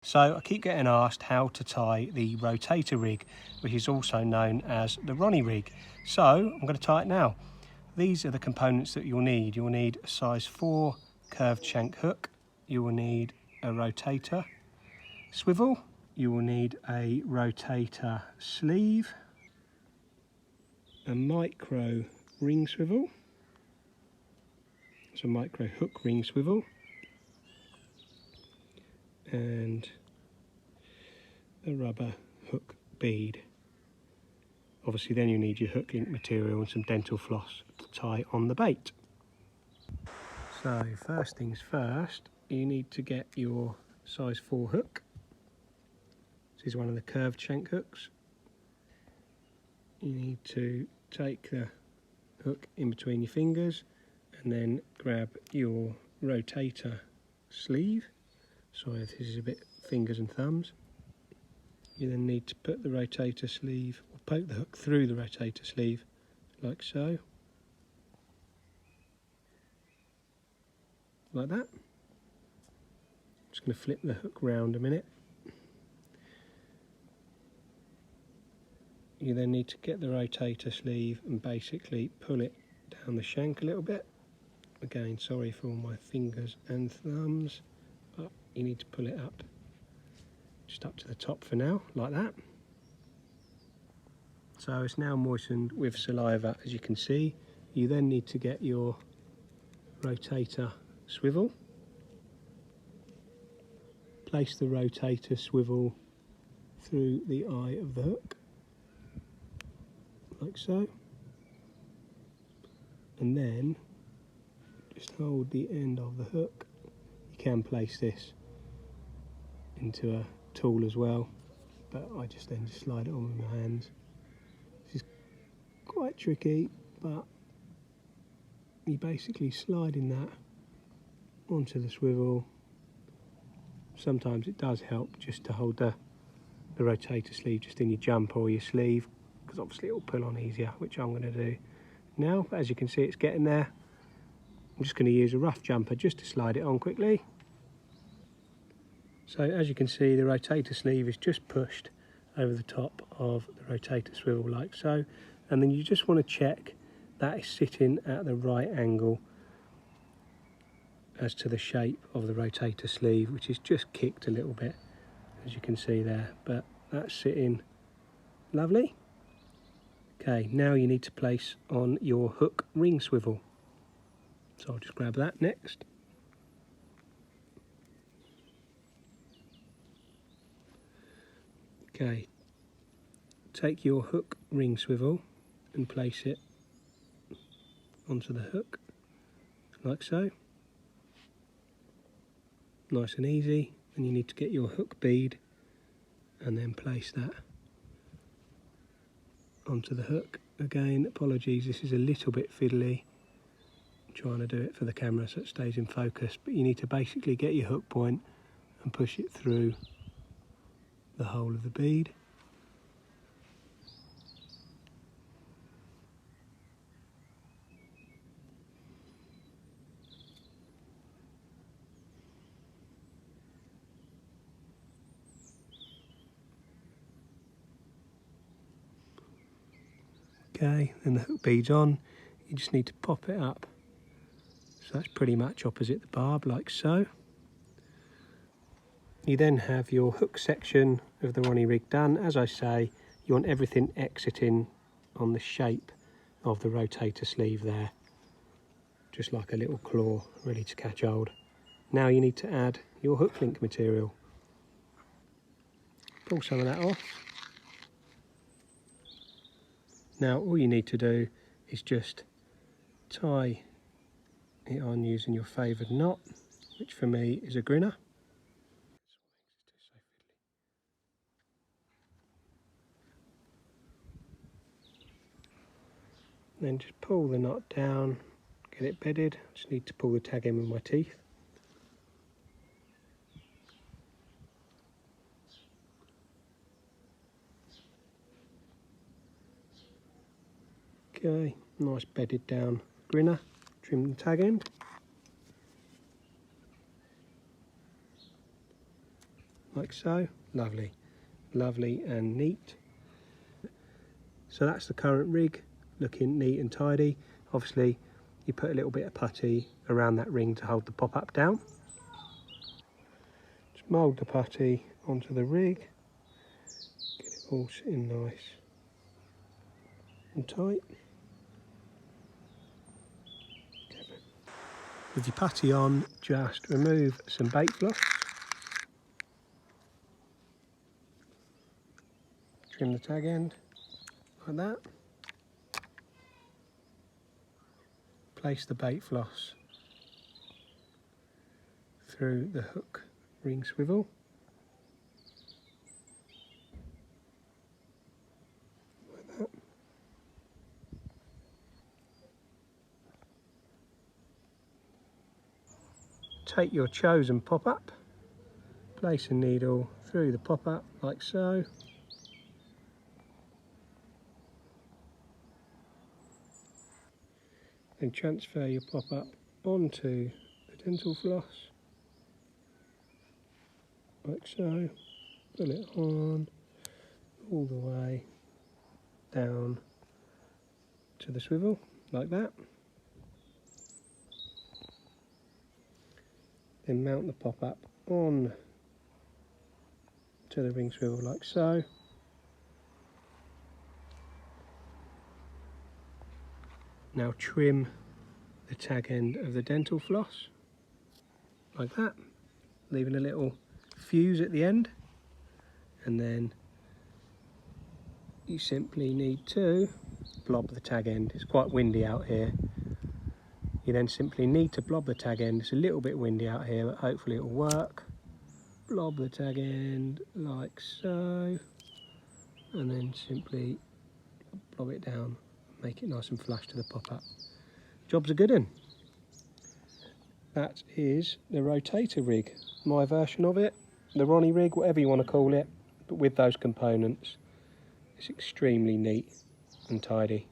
So I keep getting asked how to tie the rotator rig, which is also known as the Ronnie rig. So I'm going to tie it now. These are the components that you'll need. You'll need a size 4 curved shank hook. You will need a rotator swivel. You will need a rotator sleeve, a micro ring swivel. It's a micro hook ring swivel, and a rubber hook bead. Obviously then you need your hook link material and some dental floss to tie on the bait. So first things first, you need to get your size 4 hook. This is one of the curved shank hooks. You need to take the hook in between your fingers and then grab your rotator sleeve. Sorry if this is a bit fingers and thumbs. You then need to put the rotator sleeve, or poke the hook through the rotator sleeve, like so. Like that. Just going to flip the hook round a minute. You then need to get the rotator sleeve and basically pull it down the shank a little bit. Again, sorry for all my fingers and thumbs, but you need to pull it up, just up to the top for now, like that. So it's now moistened with saliva, as you can see. You then need to get your rotator swivel. Place the rotator swivel through the eye of the hook, like so. And then just hold the end of the hook. You can place this into a tool as well, but I just then just slide it on with my hands. This is quite tricky, but you basically sliding that onto the swivel. Sometimes it does help just to hold the rotator sleeve just in your jumper or your sleeve, because obviously it will pull on easier, which I'm going to do now. But as you can see, it's getting there. I'm just going to use a rough jumper just to slide it on quickly. So as you can see, the rotator sleeve is just pushed over the top of the rotator swivel like so, and then you just want to check that is sitting at the right angle as to the shape of the rotator sleeve, which is just kicked a little bit, as you can see there, but that's sitting lovely. Okay, now you need to place on your hook ring swivel. So I'll just grab that next. Okay, take your hook ring swivel and place it onto the hook, like so. Nice and easy. Then you need to get your hook bead and then place that onto the hook. Again, apologies, this is a little bit fiddly. I'm trying to do it for the camera so it stays in focus, but you need to basically get your hook point and push it through the hole of the bead. Okay, then the hook bead's on. You just need to pop it up. So that's pretty much opposite the barb, like so. You then have your hook section of the Ronnie rig done. As I say, you want everything exiting on the shape of the rotator sleeve there. Just like a little claw, ready to catch hold. Now you need to add your hook link material. Pull some of that off. Now all you need to do is just tie it on using your favoured knot, which for me is a grinner. Then just pull the knot down, get it bedded. Just need to pull the tag in with my teeth. Okay, nice bedded down grinner. Trim the tag end. like so. Lovely, lovely and neat. So that's the current rig, looking neat and tidy. Obviously you put a little bit of putty around that ring to hold the pop-up down. Just mould the putty onto the rig, get it all sitting nice and tight. With your putty on, just remove some bait floss, trim the tag end like that, place the bait floss through the hook ring swivel, like that. Take your chosen pop-up, place a needle through the pop-up like so. Then transfer your pop-up onto the dental floss, like so. Pull it on all the way down to the swivel, like that. Then mount the pop-up on to the ring swivel like so. Now trim the tag end of the dental floss like that, leaving a little fuse at the end, and then you simply need to blob the tag end. It's quite windy out here. You then simply need to blob the tag end. It's a little bit windy out here, but hopefully it'll work. Blob the tag end like so, and then simply blob it down, make it nice and flush to the pop-up. Job's a good one. That is the Rotator rig, my version of it, the Ronnie rig, whatever you want to call it, but with those components. It's extremely neat and tidy.